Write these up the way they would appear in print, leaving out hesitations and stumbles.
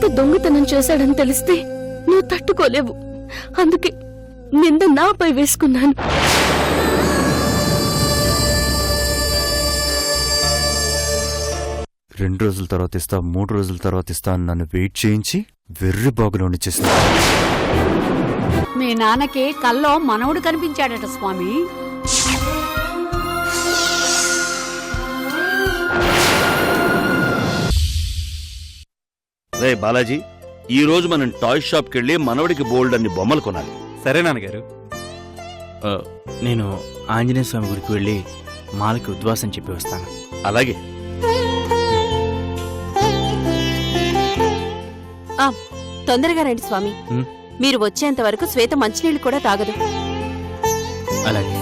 భర్త దొంగతనం చేశాడని తెలిస్తే నువ్వు తట్టుకోలేవు. అందుకే నింద నాపై వేసుకున్నాను. రెండు రోజుల తర్వాత ఇస్తా, 3 రోజుల తర్వాత ఇస్తా అని నన్ను వెయిట్ చేయించి వెర్రి బాగులోని చేసిన. మీ నాన్నకి కల్లో మనవుడు కనిపించాడట స్వామి. రే బాలాజీ, ఈ రోజు మనం టాయ్ షాప్కి వెళ్ళి మనవడికి బోల్డ్ అన్ని బొమ్మలు కొనాలి. సరే నాన్నగారు. నేను ఆంజనేయ స్వామి గుడికి వెళ్ళి మాలకి ఉద్వాసం చెప్పి వస్తాను. అలాగే. తొందరగా రండి స్వామి. మీరు వచ్చేంత వరకు శ్వేత మంచినీళ్ళు కూడా తాగదు. అలాగే.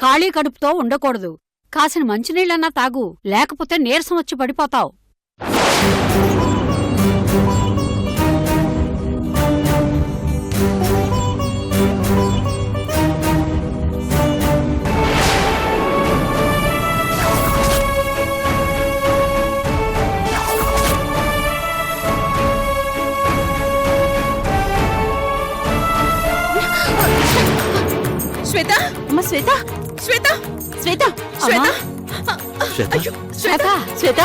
ఖాళీ కడుపుతో ఉండకూడదు. కాసిన మంచినీళ్ళన్నా తాగు, లేకపోతే నీరసం వచ్చి పడిపోతావు. శ్వేత, అమ్మ శ్వేత, శ్వేత, శ్వేత, శ్వేత, శ్వేత, శ్వేత.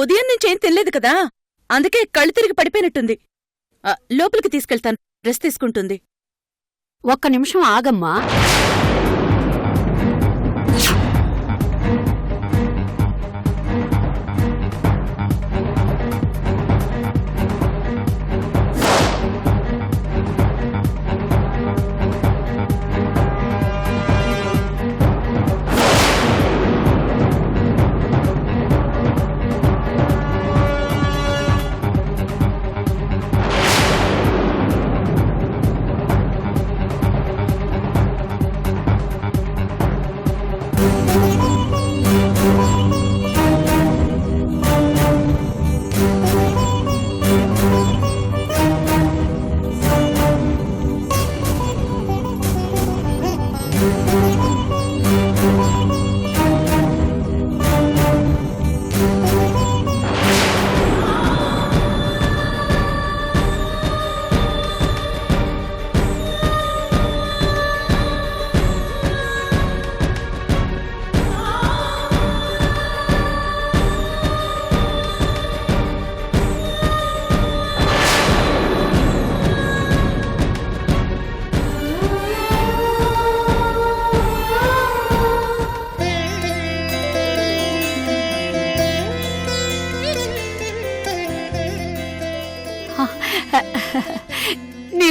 ఉదయం నుంచి ఏం తినలేదు కదా, అందుకే కళ్ళు తిరిగి పడిపోయినట్టుంది. లోపలికి తీసుకెళ్తాను, రెస్ట్ తీసుకుంటుంది. ఒక్క నిమిషం ఆగమ్మా.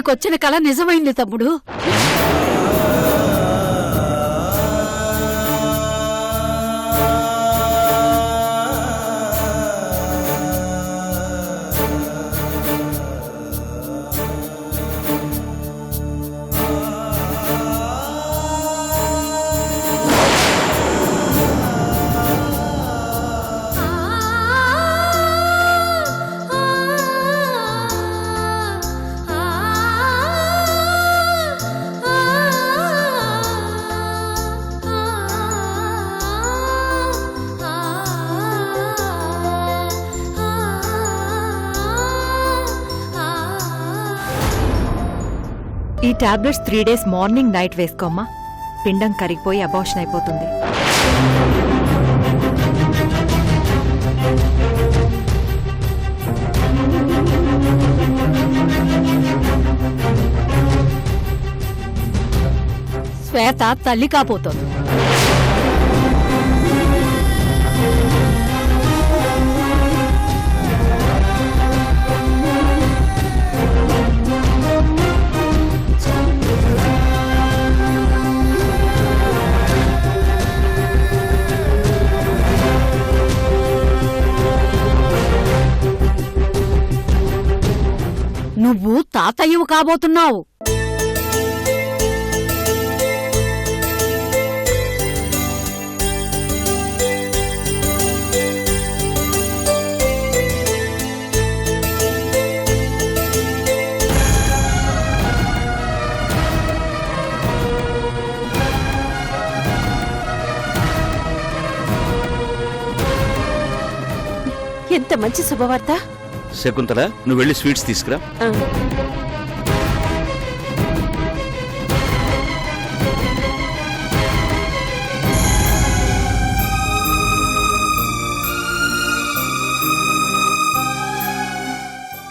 నీకొచ్చిన కల నిజమైంది తమ్ముడు. ఈ టాబ్లెట్స్ 3 days మార్నింగ్ నైట్ వేసుకోమ్మా. పిండం కరిగిపోయి అబార్షన్ అయిపోతుంది. శ్వేత తల్లి కాబోతోంది. నువ్వు తాతయ్యవు కాబోతున్నావు. ఎంత మంచి శుభవార్త. శకుంతల, నువ్వు వెళ్ళి స్వీట్స్ తీసుకురా.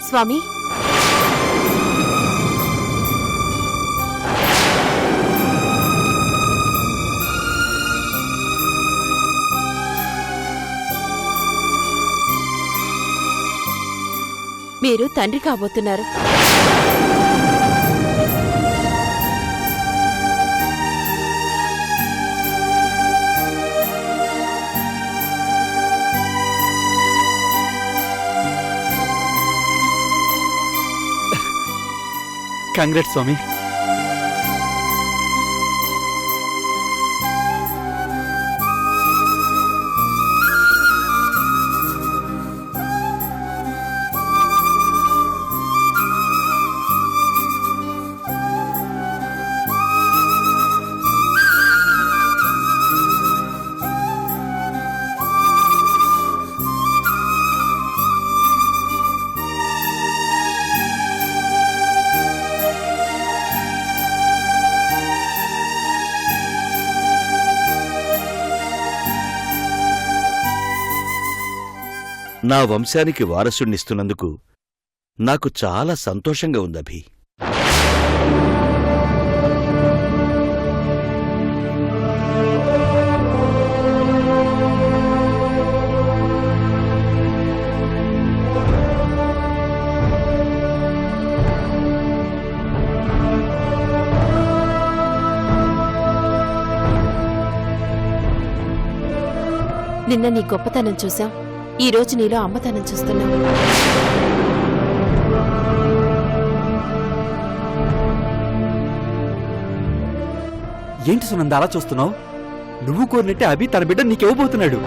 స్వామి, మీరు తండ్రి కాబోతున్నారు. కంగ్రాట్స్ స్వామి. నా వంశానికి వారసుణ్ణిస్తున్నందుకు నాకు చాలా సంతోషంగా ఉంది అభి. నిన్న నీ గొప్పతనం చూసాం, ఈ రోజు నీలో అమ్మతనం చూస్తున్నాం. ఏంటి సునంద అలా చూస్తున్నావు? నువ్వు కోరినట్టే అభి తన బిడ్డ నీకివ్వబోతున్నాడు.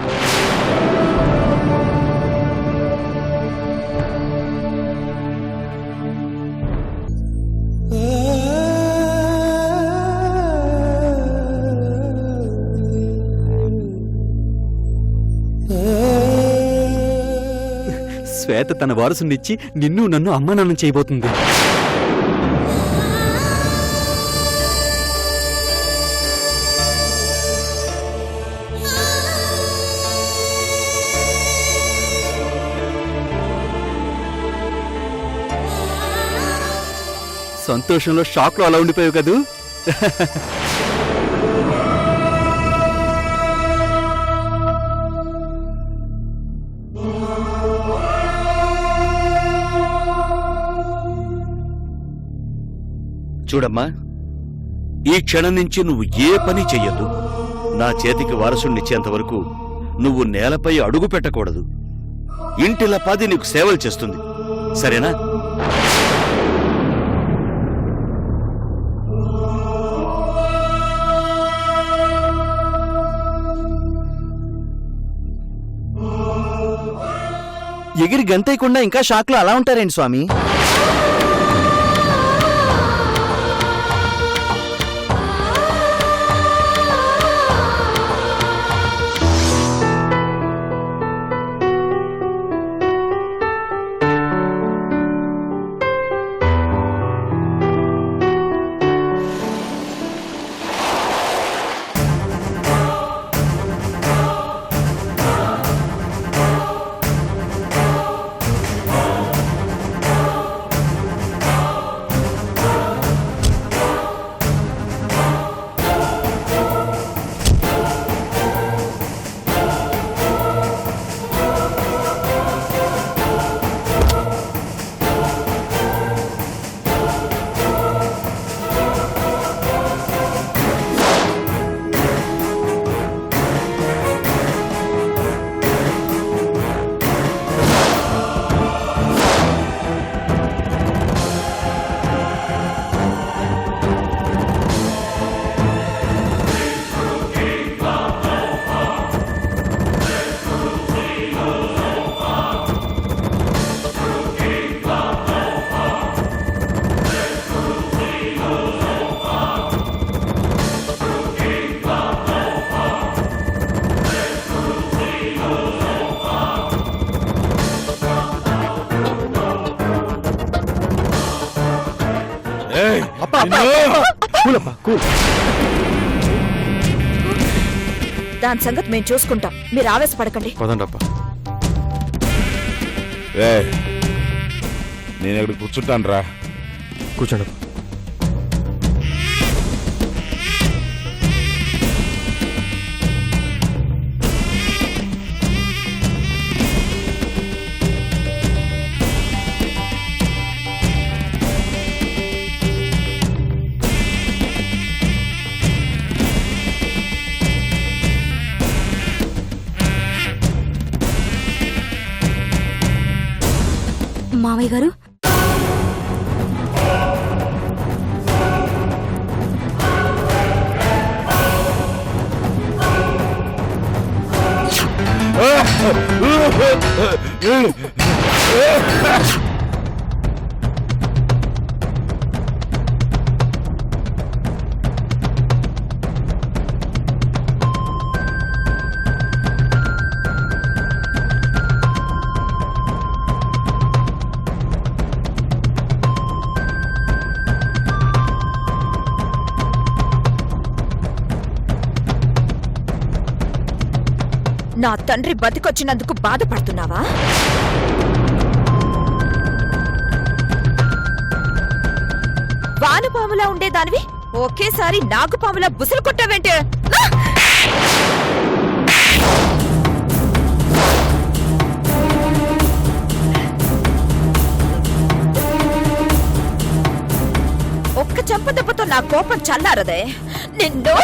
శ్వేత తన వారసునిచ్చి నిన్ను నన్ను అమ్మానాన్నం చేయబోతుంది. సంతోషంలో షాక్లో అలా ఉండిపోయావు కదూ. చూడమ్మా, ఈ క్షణం నుంచి నువ్వు ఏ పని చెయ్యొద్దు. నా చేతికి వారసుణ్ణిచ్చేంత వరకు నువ్వు నేలపై అడుగు పెట్టకూడదు. ఇంటిల పది నీకు సేవలు చేస్తుంది, సరేనా? ఎగిరి గంతేయకుండా ఇంకా షాక్లో అలా ఉంటారేంటి స్వామి? దాని సంగతి మేము చూసుకుంటాం, మీరు ఆవేశపడకండి. పదండప్పా. నేను ఇక్కడ కూర్చుంటాను రా. కూర్చోండి. మావయ్య గారు, నా తండ్రి బతికొచ్చినందుకు బాధపడుతున్నావా? వానపాములా ఉండేదానివి ఒకేసారి నాగుపాములా బుసలు కొట్టావేంటే? ఒక్క చెంపదెబ్బతో నా కోపం చల్లారదే. నిన్ను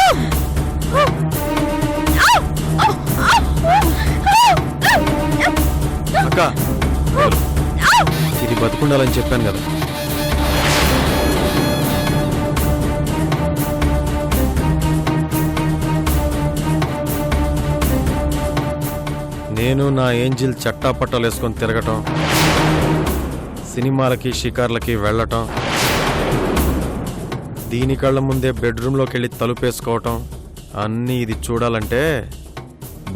అక్క, ఇది బతుకుండాలని చెప్పాను కదా. నేను నా ఏంజిల్ చట్టాపట్టాలు వేసుకొని తిరగటం, సినిమాలకి షికార్లకి వెళ్ళటం, దీని కళ్ళ ముందే బెడ్రూమ్లోకి వెళ్ళి తలుపేసుకోవటం, అన్నీ ఇది చూడాలంటే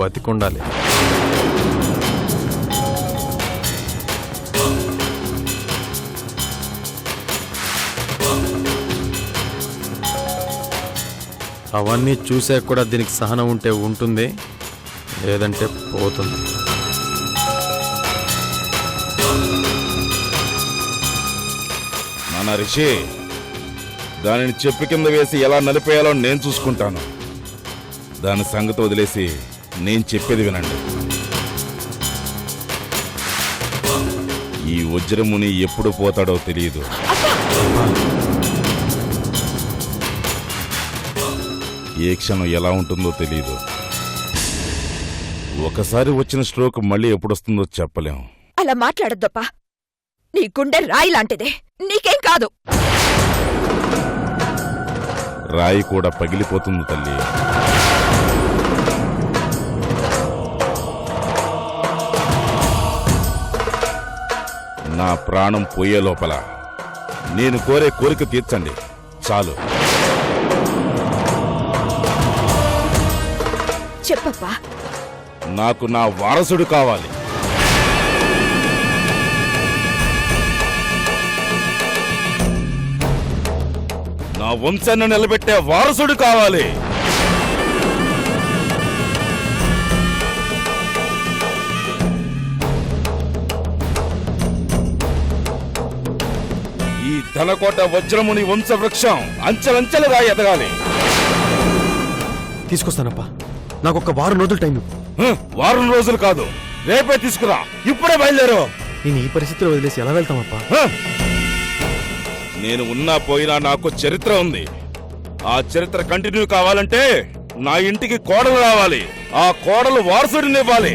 బతికుండాలి. అవన్నీ చూసే కూడా దీనికి సహనం ఉంటే ఉంటుంది, లేదంటే పోతుంది. నాన్న రిషి, దానిని చెప్పు కింద వేసి ఎలా నలిపేయాలో నేను చూసుకుంటాను. దాని సంగతి వదిలేసి నేను చెప్పేది వినండి. ఈ వజ్రముని ఎప్పుడు పోతాడో తెలియదు. ఏ క్షణం ఎలా ఉంటుందో తెలియదు. ఒకసారి వచ్చిన స్ట్రోక్ మళ్ళీ ఎప్పుడొస్తుందో చెప్పలేం. అలా మాట్లాడొద్దప్పా. నీ గుండె రాయి లాంటిదే, నీకేం కాదు. రాయి కూడా పగిలిపోతుంది తల్లి. నా ప్రాణం పోయే లోపల నేను కోరే కోరిక తీర్చండి చాలు. చెప్పప్పా. నాకు నా వారసుడు కావాలి. నా వంశాన్ని నిలబెట్టే వారసుడు కావాలి. ఈ ధనకోట వజ్రముని వంశవృక్షం అంచెలంచెలుగా ఎదగాలి. తీసుకొస్తానప్పా. నాకు ఒక వారం రోజులు టైం. వారం రోజులు కాదు, రేపే తీసుకురా. ఇప్పుడే బయలుదేరు. నేను ఈ పరిస్థితిలో వదిలేసి ఎలా వెళ్తామప్పా? నేను ఉన్నా పోయినా నాకు చరిత్ర ఉంది. ఆ చరిత్ర కంటిన్యూ కావాలంటే నా ఇంటికి కోడలు రావాలి. ఆ కోడలు వారసుడినివ్వాలి.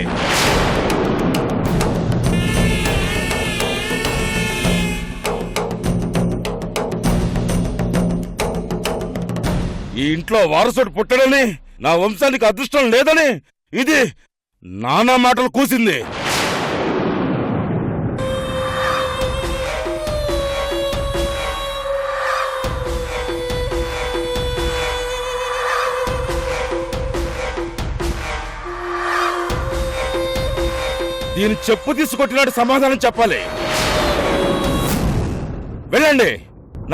ఈ ఇంట్లో వారసుడు పుట్టడని, నా వంశానికి అదృష్టం లేదని ఇది నానా మాటలు కూసింది. దీని చెప్పు తీసుకొట్టినట్టు సమాధానం చెప్పాలి. వెళ్ళండి,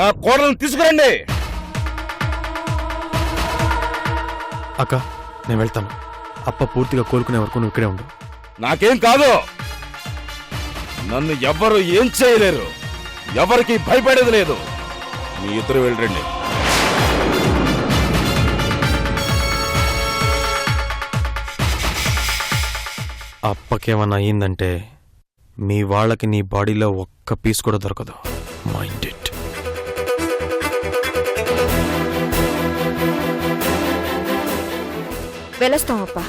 నా కోడలను తీసుకురండి. అక్క, నేను వెళ్తాను. అప్ప పూర్తిగా కోలుకునే వరకు నువ్వు ఇక్కడే ఉండు. నాకేం కాదు. నన్ను ఎవ్వరూ ఏం చేయలేరు. ఎవరికి భయపడేది లేదు. మీ ఇద్దరు వెళ్ళండి. అప్పకేమన్నా అయ్యిందంటే మీ వాళ్ళకి నీ బాడీలో ఒక్క పీస్ కూడా దొరకదు. Mind it. వెళ్ళొస్తామప్పా.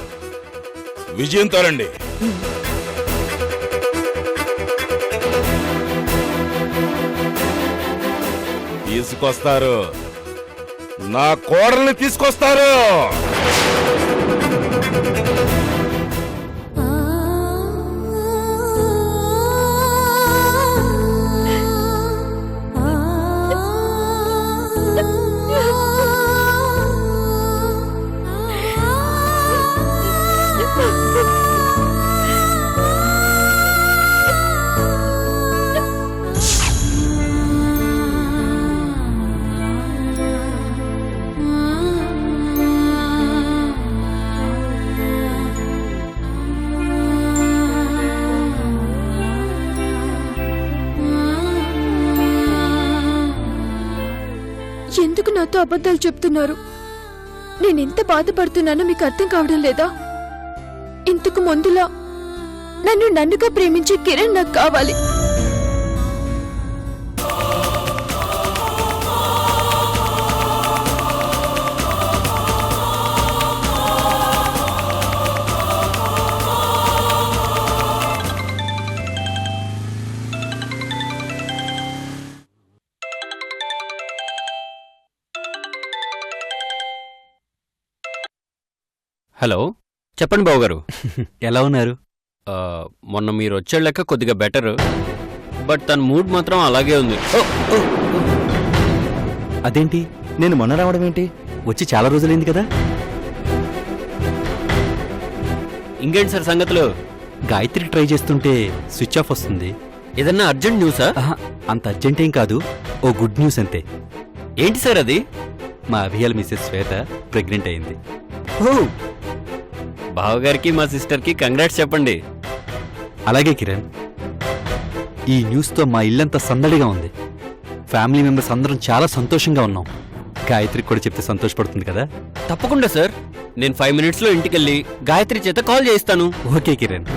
విజయంతో రండి. తీసుకొస్తారు, నా కోడల్ని తీసుకొస్తారు. ఎందుకు నాతో అబద్ధాలు చెప్తున్నారు? నేనెంత బాధపడుతున్నానో మీకు అర్థం కావడం లేదా? ఇంతకు ముందులా నన్నుగా ప్రేమించే కిరణ్ నాకు కావాలి. హలో, చెప్పండి బావగారు. ఎలా ఉన్నారు? మొన్న మీరు వచ్చేళ్ళక కొద్దిగా బెటర్, బట్ తన మూడ్ మాత్రం అలాగే ఉంది. అదేంటి, నేను మొన్న రావడం ఏంటి? వచ్చి చాలా రోజులైంది కదా. ఇంకేంటి సార్ సంగతులు? గాయత్రికి ట్రై చేస్తుంటే స్విచ్ ఆఫ్ వస్తుంది. ఏదన్నా అర్జెంట్ న్యూసా? అంత అర్జెంట్ ఏం కాదు, ఓ గుడ్ న్యూస్ అంతే. ఏంటి సార్ అది? మా అభియాల మిసెస్ శ్వేత ప్రెగ్నెంట్ అయింది. ఓ, బావగారికి మా సిస్టర్కి కంగ్రాట్స్ చెప్పండి. అలాగే కిరణ్, ఈ న్యూస్తో మా ఇల్లంతా సందడిగా ఉంది. ఫ్యామిలీ మెంబర్స్ అందరం చాలా సంతోషంగా ఉన్నాం. గాయత్రికి కూడా చెప్తే సంతోషపడుతుంది కదా. తప్పకుండా సార్, నేను 5 minutesలో ఇంటికెళ్ళి గాయత్రి చేత కాల్ చేయిస్తాను. ఓకే కిరణ్.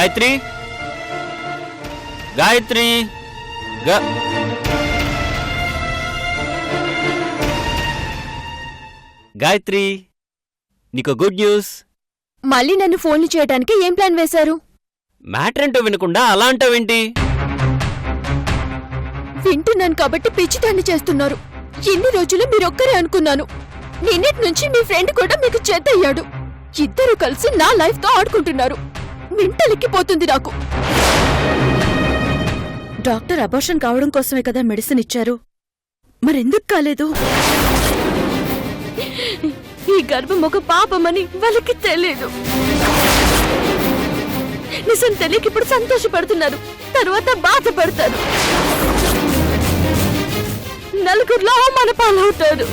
గాయత్రి గాయత్రి గాయత్రి నీకు గుడ్ న్యూస్. మళ్ళీ నన్ను ఫోన్లు చేయడానికి ఏం ప్లాన్ వేశారు? మ్యాటర్ ఏంటో వినకుండా అలా అంటావేంటి? వింటున్నాను కాబట్టి పిచ్చిదాన్ని చేస్తున్నారు. ఎన్ని రోజులు మీరొక్కరే అనుకున్నాను. నిన్నటి నుంచి మీ ఫ్రెండ్ కూడా మీకు చెద్దయ్యాడు. ఇద్దరు కలిసి నా లైఫ్ తో ఆడుకుంటున్నారు. మింటలెక్కిపోతుంది నాకు. డాక్టర్ అబార్షన్ కావడం కోసమే కదా మెడిసిన్ ఇచ్చారు, మరెందుకు కాలేదు? ఈ గర్భం ఒక పాపమని వాళ్ళకి తెలియదు. నిజం తెలియక ఇప్పుడు సంతోషపడుతున్నారు, తర్వాత బాధపడతారు. నలుగురిలో అవమాన పాలవుతారు.